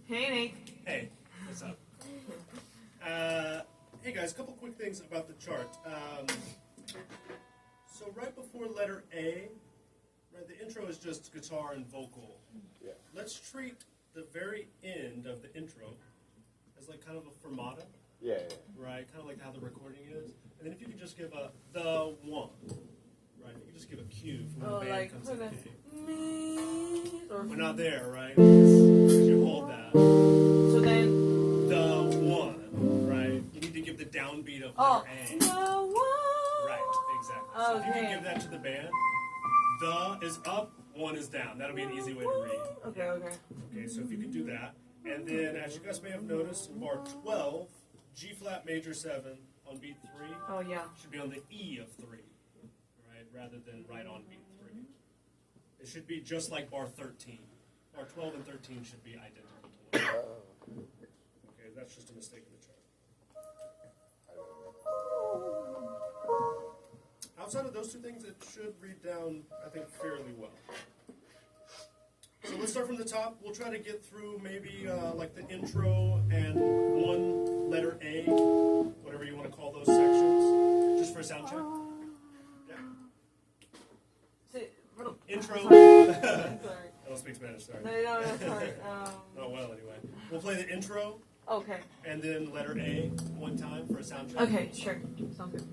Hey, Nate. Hey, what's up? Hey guys, a couple quick things about the chart. So right before letter A, right, the intro is just guitar and vocal. Yeah. Let's treat the very end of the intro as like kind of a fermata. Yeah. Right, kind of like how the recording is. And then if you could just give a the one, right? You can just give a cue for when the band like comes in. me. Or We're not there, right? Because you hold that. So then. The one, right? You need to give the downbeat of letter A. The one. Right, exactly. So if you Okay. can give that to the band, the is up, one is down. That'll be an easy way to read. Okay. Okay, so if you can do that. And then, as you guys may have noticed, in bar 12, G flat major 7 on beat 3 Oh, yeah. should be on the E of 3, right? Rather than right on beat 3. It should be just like bar 13. Bar 12 and 13 should be identical to one. Okay, that's just a mistake in the chart. Outside of those two things, it should read down, I think, fairly well. So let's start from the top. We'll try to get through maybe like the intro and one letter A, whatever you want to call those sections, just for a sound check. Yeah. Intro. Sorry. I don't speak Spanish, sorry. No, sorry. Oh, well, anyway. We'll play the intro Okay. and then letter A one time for a sound check. Okay, sure. Sounds good.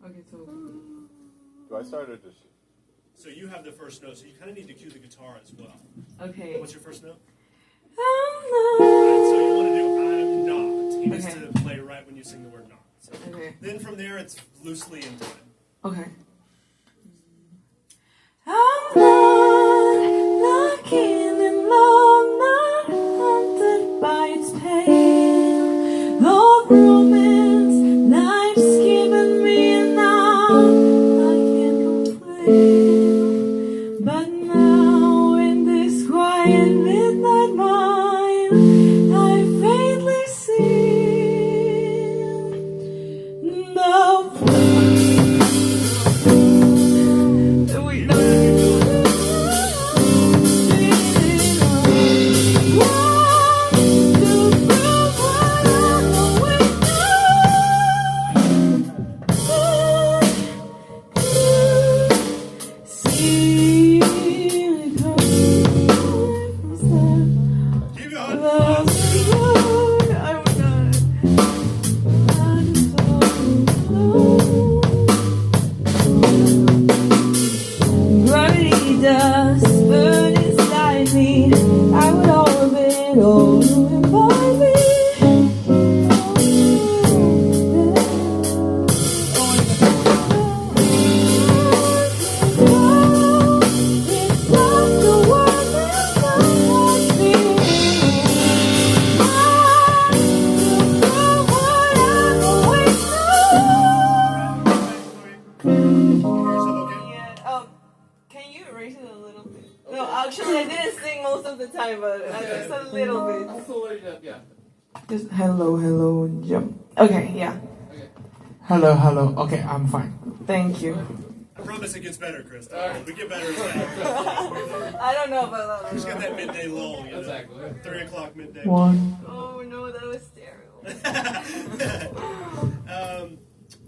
Okay, so. Do I start or just... So you have the first note, so you kind of need to cue the guitar as well. Okay. What's your first note? I'm Right, so you want to do I'm not. He needs Okay. to play right when you sing the word not. So Okay. then from there, it's loosely in time. Okay. I'm not looking in love, not haunted by its pain. Love, romance, life's given me now. I can't complain. But now in this quiet midnight mind, I faintly see the wait, no. Keep going. Gravity does burn inside me. I would orbit over by me. It's like the world that covers me. Yeah. Can you erase it a little bit? No, actually, I didn't sing most of the time, but just a little bit. Yeah. Just hello, jump. Okay, yeah. Hello. Okay, I'm fine. Thank you. I promise it gets better, Chris. We get better as that. I don't know about that. Just get that midday lull, you know? Exactly. 3 o'clock midday. Oh no, that was terrible.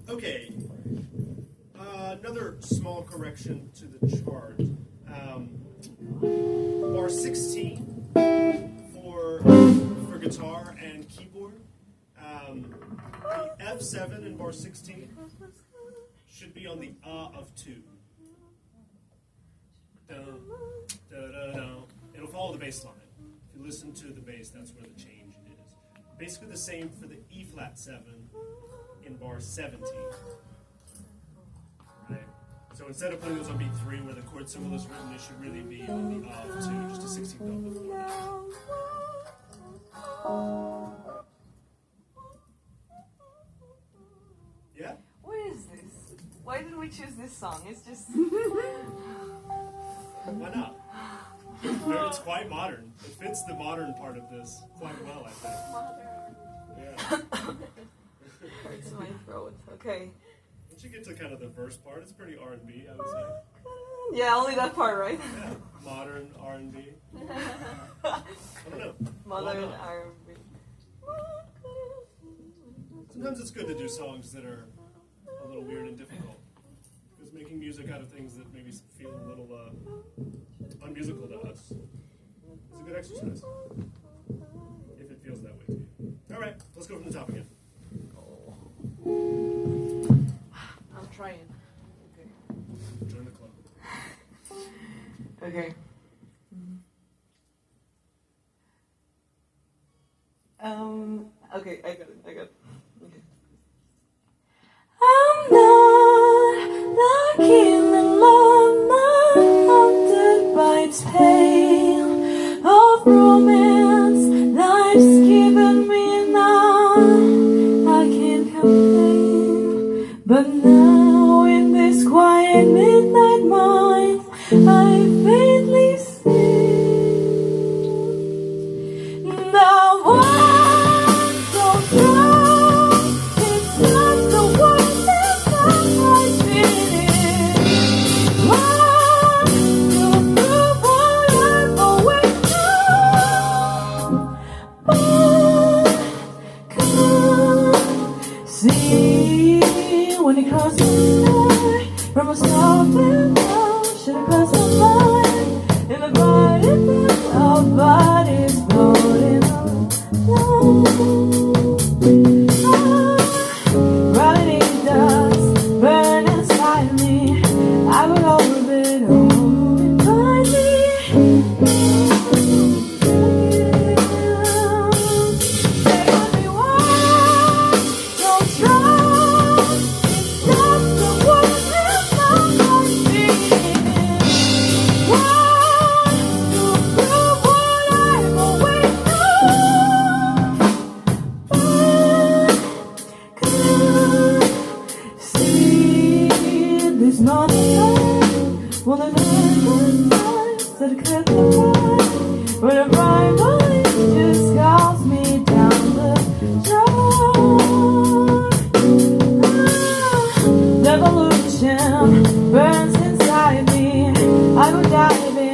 Okay. Another small correction to the chart. Bar 16 for guitar and keyboard. The F7 in bar 16 should be on the of 2. Dun, dun, dun, dun. It'll follow the bass line. If you listen to the bass, that's where the change is. Basically the same for the E flat 7 in bar 17. Right? So instead of putting those on beat 3 where the chord symbol is written, it should really be on the of 2, just a 16th note before that. Yeah? What is this? Why did we choose this song? It's just. Why not? It's quite modern. It fits the modern part of this quite well, I think. Yeah. Hurts my throat. Okay. Once you get to kind of the verse part, it's pretty R&B, I would say. Yeah, only that part, right? Yeah, modern R&B. I don't know. Modern Why not? R&B. Sometimes it's good to do songs that are a little weird and difficult. Because making music out of things that maybe feel a little unmusical to us is a good exercise. If it feels that way to you. Alright, let's go from the top again. I'm trying. Okay. Join the club. Okay. Okay, I got it. Okay. I'm not looking in love, not haunted by its pain of romance. Life's given me now. I can't complain, but now in this quiet midnight mind, I faintly see the one don't know. It's not the one that I've been in. One to prove what I've always known. Could see when it crossed my mind from a soft should have crossed my mind in the brightest of bodies floating alone. Gravity dust burn inside me. I would orbit home by me. Say what they want, don't try. It's not the one that I'm being. One to prove what I've always known. See, there's not enough. Well, there's good times that could be fine. When a bright light just calls me down the road. Revolution burns inside me. I will dive in.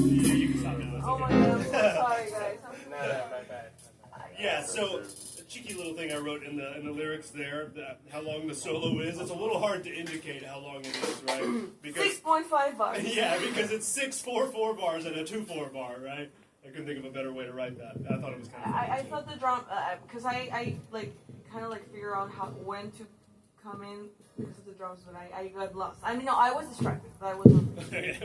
You can stop it. Oh my god, I'm so sorry, guys. Yeah, so a cheeky little thing I wrote in the lyrics there, that how long the solo is. It's a little hard to indicate how long it is, right? Because 6.5 bars. yeah, because it's 6 4/4 bars and a 2/4 bar, right? I couldn't think of a better way to write that. I thought it was kind of funny I too. thought the drum, because I like kind of like figure out when to come in because of the drums, but I got lost. I mean, no, I was distracted, but I wasn't.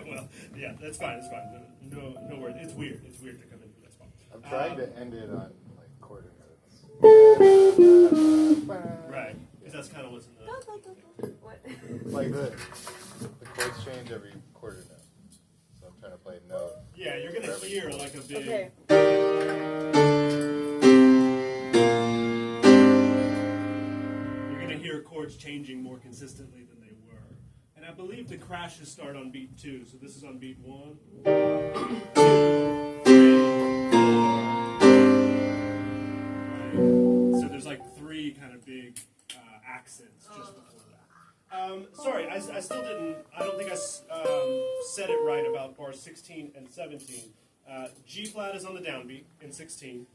Well, yeah, that's fine. It's fine. No worries. It's weird. It's weird to come in for that spot. I'm trying to end it on like quarter notes. Right, because that's kind of what's in the. What? Like the chords change every quarter note. So I'm trying to play a note. Yeah, you're gonna hear like a big. Okay. You're gonna hear chords changing more consistently than they were, and I believe the crashes start on beat 2. So this is on beat 1. 2, 3, 4. Right. So there's like 3 kind of big accents just before that. Sorry, I still didn't. I don't think I said it right about bars 16 and 17. G flat is on the downbeat in 16.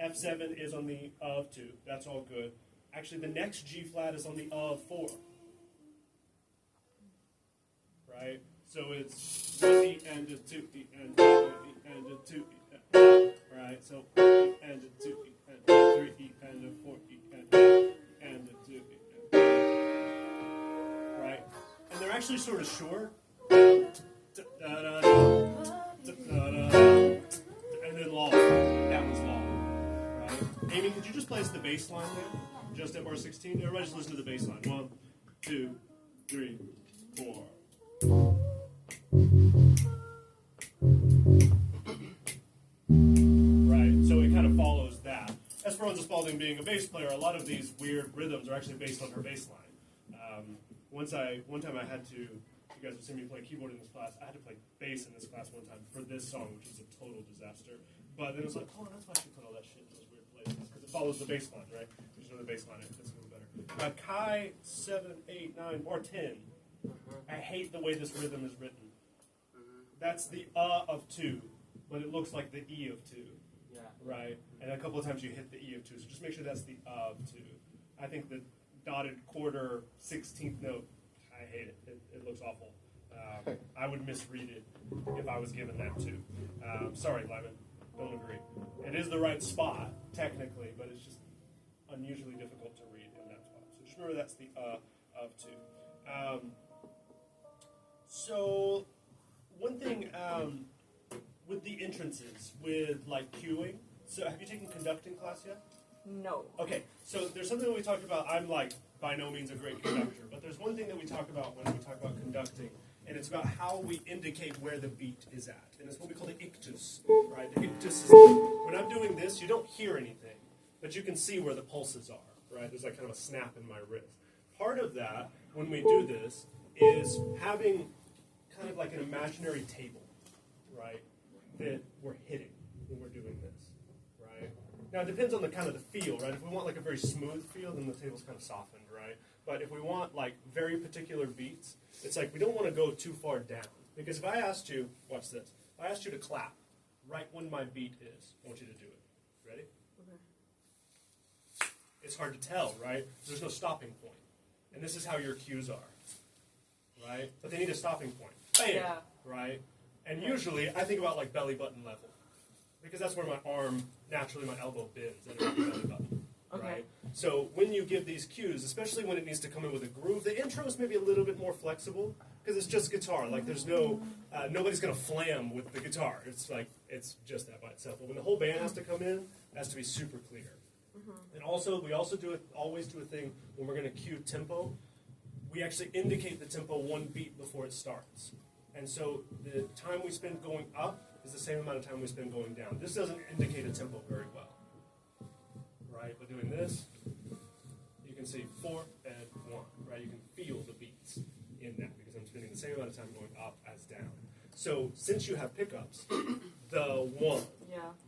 F7 is on the of 2. That's all good. Actually, the next G flat is on the of 4. Right? So it's 1 E and a 2 E and 1 E and a 2 E. Right? So 1 E and a 2 E and a 3 E and a 4 E and a 2 E. Right? And they're actually sort of short. And then long. That one's long. Right? Amy, could you just play us the bass line there? Just at bar 16? Everybody just listen to the bass line. 1, 2, 3, 4. Right? So it kind of follows that. Esperanza Spalding being a bass player, a lot of these weird rhythms are actually based on her bass line. One time I had to, you guys have seen me play keyboard in this class, I had to play bass in this class one time for this song, which was a total disaster. But then it was like, oh, that's why she put all that shit in those weird places, because it follows the bass line, right? You just know the bass line, it fits a little better. Chi 7, 8, 9, or 10. I hate the way this rhythm is written. That's the of 2, but it looks like the E of 2. Yeah. Right? And a couple of times you hit the E of 2, so just make sure that's the of 2. I think the dotted quarter 16th note, I hate it. It looks awful. I would misread it if I was given that too. Sorry, Lyman. Don't agree. It is the right spot, technically, but it's just unusually difficult to read in that spot. So just remember that's the of 2. So one thing with the entrances, with like cueing, so have you taken conducting class yet? No. Okay, so there's something that we talked about. I'm like by no means a great conductor, but there's one thing that we talk about when we talk about conducting, and it's about how we indicate where the beat is at. And it's what we call the ictus, right? The ictus is when I'm doing this, you don't hear anything, but you can see where the pulses are, right? There's like kind of a snap in my wrist. Part of that, when we do this, is having kind of like an imaginary table, right, that we're hitting when we're doing this, right? Now, it depends on the kind of the feel, right? If we want like a very smooth feel, then the table's kind of softened, right? But if we want like very particular beats, it's like we don't want to go too far down. Because if I asked you, watch this, if I asked you to clap right when my beat is, I want you to do it. Ready? Okay. It's hard to tell, right? There's no stopping point. And this is how your cues are, right? But they need a stopping point. Bam! Yeah. Right? And usually, I think about like belly button level. Because that's where my arm, naturally my elbow bends at around the belly button, Okay. right? So when you give these cues, especially when it needs to come in with a groove, the intro is maybe a little bit more flexible because it's just guitar. Like there's no, nobody's going to flam with the guitar. It's like, it's just that by itself. But when the whole band has to come in, it has to be super clear. And also, we also always do a thing when we're going to cue tempo. We actually indicate the tempo one beat before it starts. And so the time we spend going up is the same amount of time we spend going down. This doesn't indicate a tempo very well. Right? But doing this, you can see 4 and 1. Right? You can feel the beats in that because I'm spending the same amount of time going up as down. So since you have pickups, the 1,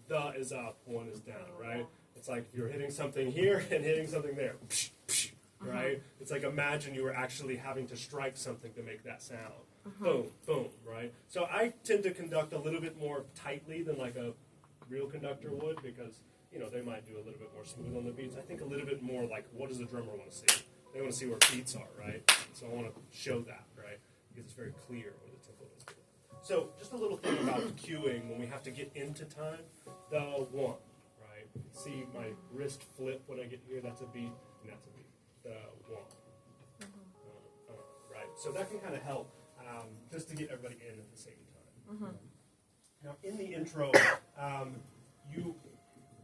the is up, 1 is down, right? It's like you're hitting something here and hitting something there. Psh, psh, right? It's like imagine you were actually having to strike something to make that sound. Boom, boom, right? So I tend to conduct a little bit more tightly than like a real conductor would because, you know, they might do a little bit more smooth on the beats. I think a little bit more like what does the drummer want to see? They want to see where beats are, right? So I want to show that, right? Because it's very clear where the tempo is. So just a little thing about cueing when we have to get into time. The 1. See my wrist flip when I get here, that's a beat, and that's a beat. The 1. Right? So that can kind of help just to get everybody in at the same time. Now, in the intro,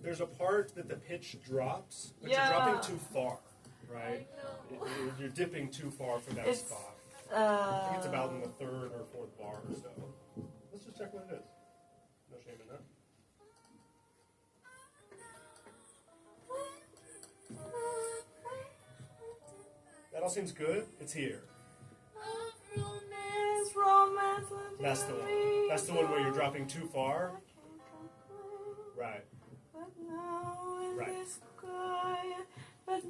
there's a part that the pitch drops, but you're dropping too far, right? You're dipping too far for that spot. I think it's about in the 3rd or 4th bar or so. Let's just check what it is. No shame in that. That all seems good. It's here. That's the one. That's the one where you're dropping too far. Right. Right. But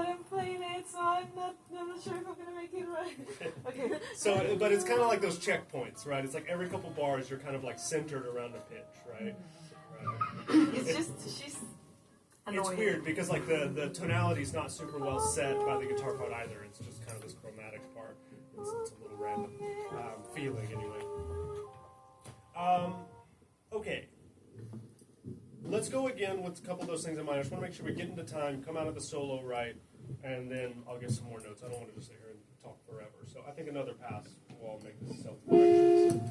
I'm playing it it, so I'm not sure if I'm gonna make it right. Okay. So, but it's kind of like those checkpoints, right? It's like every couple bars you're kind of like centered around a pitch, right? It's just she's annoying. It's weird because like the tonality's not super well set by the guitar part either. It's just kind of this chromatic part. It's a little random feeling anyway. Okay. Let's go again with a couple of those things in mind. I just want to make sure we get into time, come out of the solo right, and then I'll get some more notes. I don't want to just sit here and talk forever. So I think another pass will all make this self-directions.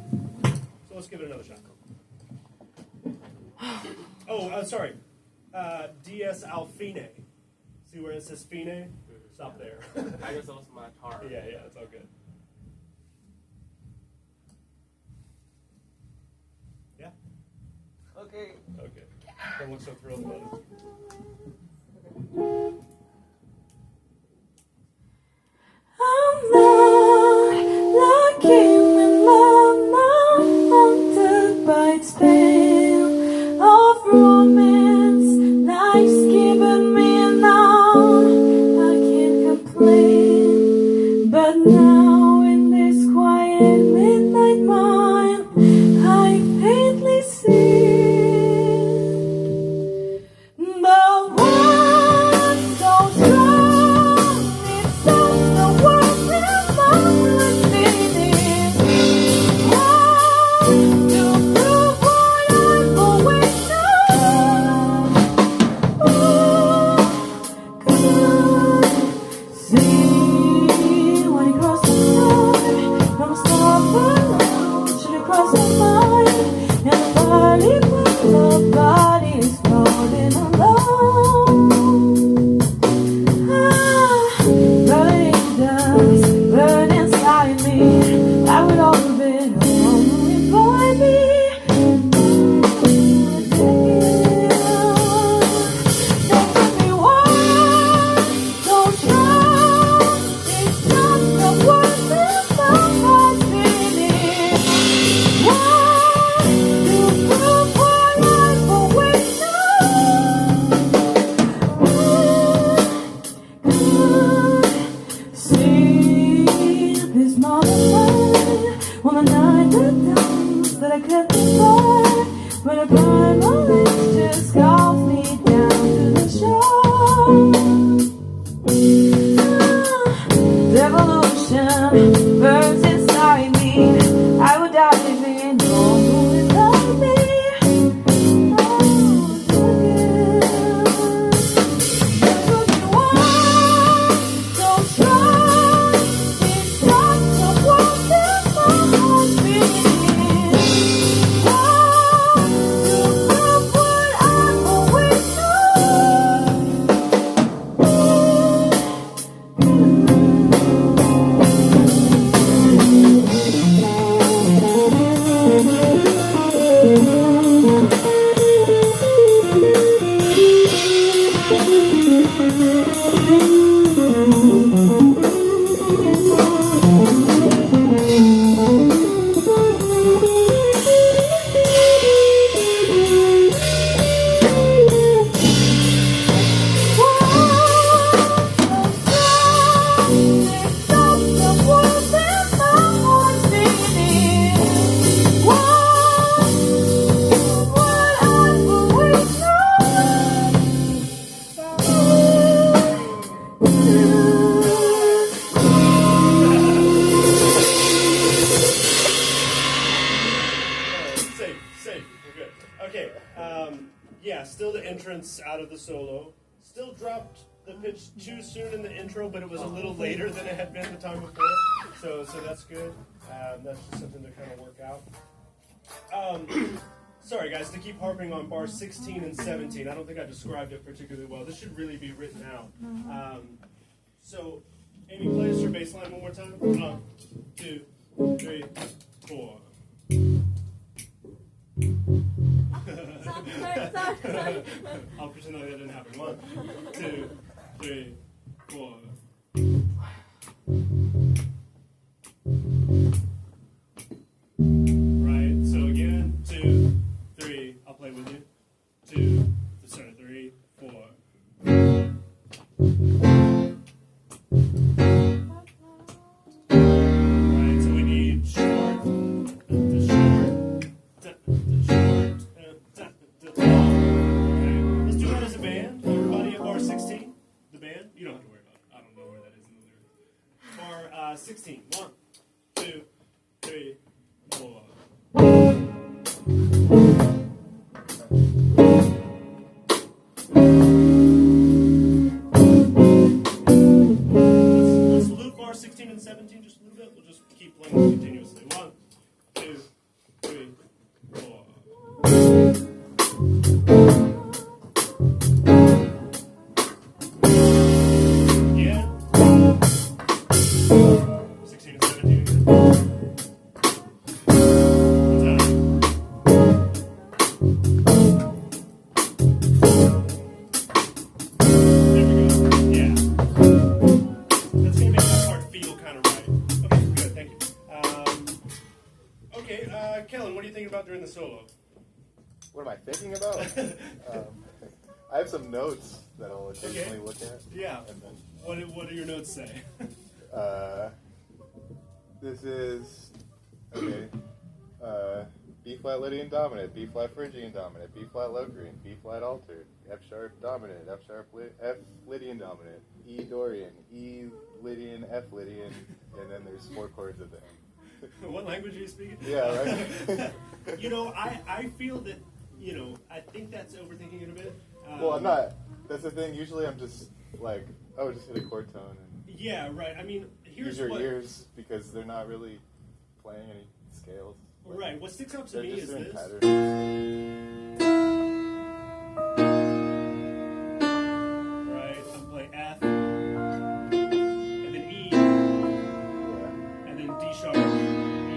So let's give it another shot. Oh, sorry. DS al fine. See where it says fine? Stop there. I guess that was my tar. Yeah, it's all good. Yeah? Okay. Okay. Don't look so thrilled about it. I'm not looking in love, not haunted by its spell of romance. Life's given me now, I can't complain. But now in this quiet midnight mind, I faintly see the one so strong, it stops the world and mindless feeling. One to prove what I've always known. Could see when he crossed the line from a star alone. Should have crossed my mind, and the body is falling alone. Burning dust, burn inside me. I would all of it only by me. Don't tell me why, don't try. It's just the words that my heart's feeling. Why to prove what I've always known? See this moment on the night that comes that I kept apart, when a primal itch just calls me down to the shore. Revolution burns inside me. I would die if it don't without me. Oh, again. Don't be wild, don't try. It's not the world that my heart's beating. Why to prove what I've always Safe. We're good. Okay. Still the entrance out of the solo. Still dropped the pitch too soon in the intro, but it was a little later than it had been the time before. So that's good. That's just something to kind of work out. Sorry guys, to keep harping on bars 16 and 17. I don't think I described it particularly well. This should really be written out. So, Amy, play us your bass line one more time. 1, 2, 3, 4. Sorry. I'll pretend like that didn't happen. 1, 2, 3, 4. Right. So again, 2, 3. I'll play with you. 2. Sorry, 3, 4. 2, 3, 4. Let's loop bar 16 and 17 just a little bit. We'll just keep playing continuously. 1, 2, 3, 4. Yeah. 16 and 17. What's There we go. Yeah. That's going to make that part feel kind of right. Okay, good. Thank you. Okay, Kellen, what are you thinking about during the solo? What am I thinking about? I have some notes that I'll occasionally look at. Yeah. And then, What do your notes say? this is, okay, B flat Lydian dominant, B flat Phrygian dominant, B flat Locrian, B flat altered, F sharp dominant, F sharp F Lydian dominant, E Dorian, E Lydian, F Lydian, and then there's 4 chords at the end. What language are you speaking? Yeah, right. You know, I feel that, you know, I think that's overthinking it a bit. Well, I'm not. That's the thing. Usually I'm just like, oh, just hit a chord tone and Yeah, right. I mean, here's use your what. ears because they're not really playing any scales. Right. What sticks out to They're me just is doing this. patterns. Right. I'm playing F, and then E, and then D sharp, E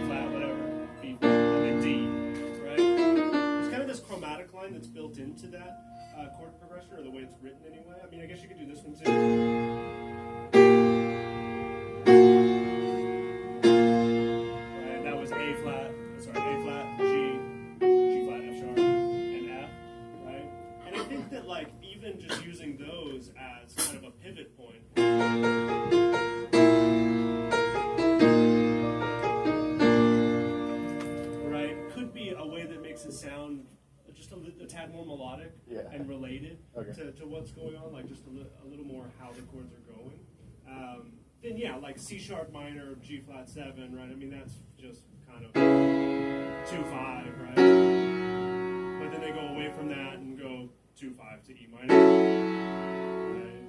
flat, whatever, B, and then D. Right. There's kind of this chromatic line that's built into that chord progression, or the way it's written anyway. I mean, I guess you could do this one too. Right, that was A flat, G, G flat, F sharp, and F, right? And I think that, like, even just using those as kind of a pivot point, right, could be a way that makes it sound just a tad more melodic and related to what's going on, like just a little more how the chords are going. Then yeah, like C sharp minor, G flat 7, right? I mean, that's just kind of 2-5, right? But then they go away from that and go 2-5 to E minor, right?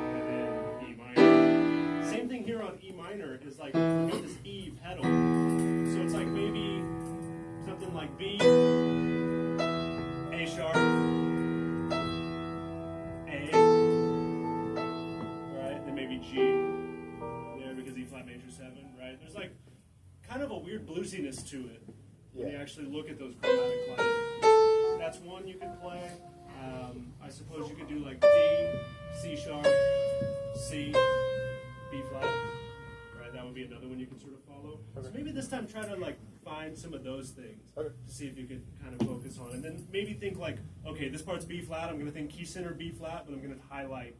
And then E minor. Same thing here on E minor is like we've got this E pedal, so it's like maybe something like B, A sharp, A, right? Then maybe G there because E flat major 7, right? There's like kind of a weird bluesiness to it when you actually look at those chromatic lines. That's one you could play. I suppose you could do like D, C sharp, C, B flat. Right? That would be another one you can sort of follow. So maybe this time try to like find some of those things to see if you could kind of focus on, and then maybe think like, okay, this part's B flat. I'm going to think key center B flat, but I'm going to highlight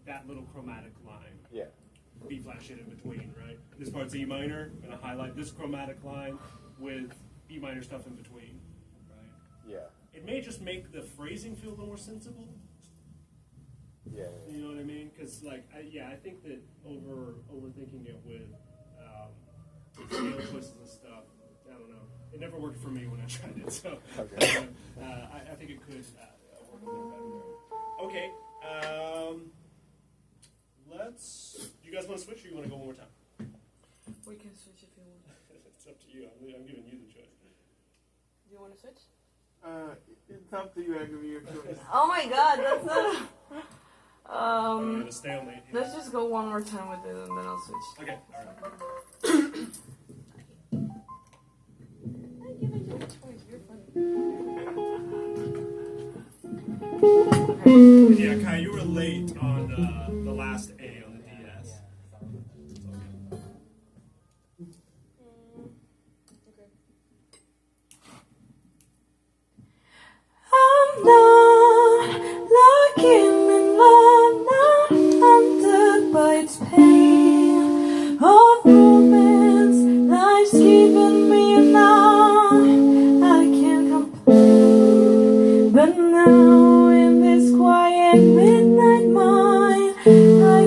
that little chromatic line. Yeah. B flat shit in between, right? This part's E minor. I'm going to highlight this chromatic line with E minor stuff in between, right? Yeah. It may just make the phrasing feel a little more sensible. Yeah. You know what I mean? Because like, I think that overthinking it with scale choices and stuff, I don't know. It never worked for me when I tried it, so I think it could work a little better. Okay, you guys want to switch, or you want to go one more time? We can switch if you want. It's up to you. I'm giving you the choice. Do you want to switch? It's up to you. I give you your choice. Oh my god, that's not... I'm gonna stalemate here. Let's just go one more time with it and then I'll switch. Okay, alright. I give you a choice, you're funny. Yeah, Kai, you were late on the last A on the DS. I'm not looking in love, not haunted by its pain of moments life's given me now. I can't complain, but now in this quiet midnight mind, I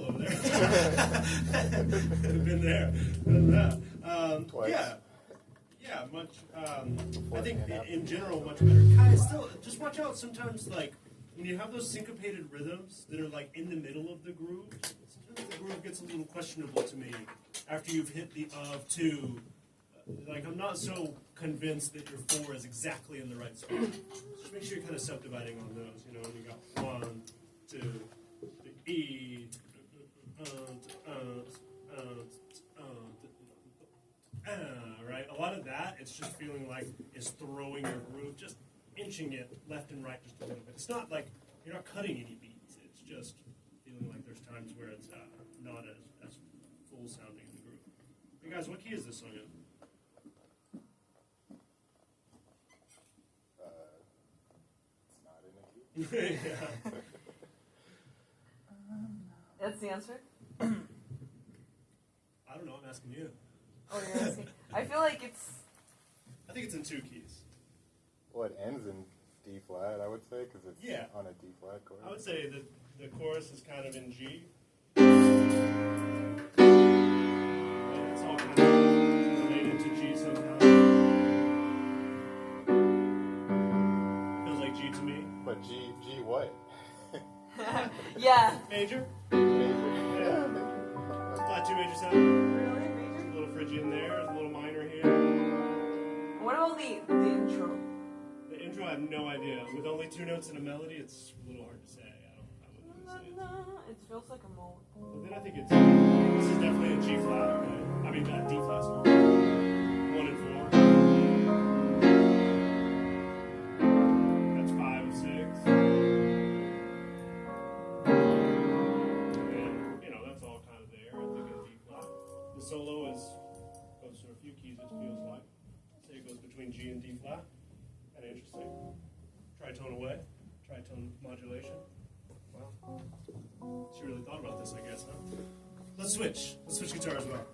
over there. Been there. Been there. Twice. Yeah, much. I think in general, much better. Guys, still, just watch out sometimes, like, when you have those syncopated rhythms that are, like, in the middle of the groove, sometimes the groove gets a little questionable to me after you've hit the of 2. Like, I'm not so convinced that your 4 is exactly in the right spot. Just make sure you're kind of subdividing on those, you know, and you got 1, 2, the E, right? A lot of that, it's just feeling like is throwing your groove, just inching it left and right just a little bit. It's not like you're not cutting any beats. It's just feeling like there's times where it's not as full sounding in the groove. Hey guys, what key is this song in? It's not in a key. Yeah. That's the answer? I don't know, I'm asking you. Oh, you're asking. I feel like it's... I think it's in 2 keys. Well, it ends in D flat, I would say, because it's Yeah. on a D flat chord. I would say that the chorus is kind of in G. And it's all kind of related to G somehow. Feels like G to me. But G what? Yeah. Major? Major. Yeah. Major. Flat 2 major 7. Really? Major? A little Phrygian there, a little minor here. What about the intro? The intro, I have no idea. With only 2 notes and a melody, it's a little hard to say. I wouldn't say it. It feels like a mode. But then I think it's, this is definitely a G flat, okay? I mean, D flat, sorry. 1 and 4. That's 5 and 6. And then, you know, that's all kind of there, I think, in D flat. The solo goes through a few keys, it feels like. Say it goes between G and D flat. Kind of interesting. Tritone away, tritone modulation. Wow. She really thought about this, I guess, huh? Let's switch guitar as well.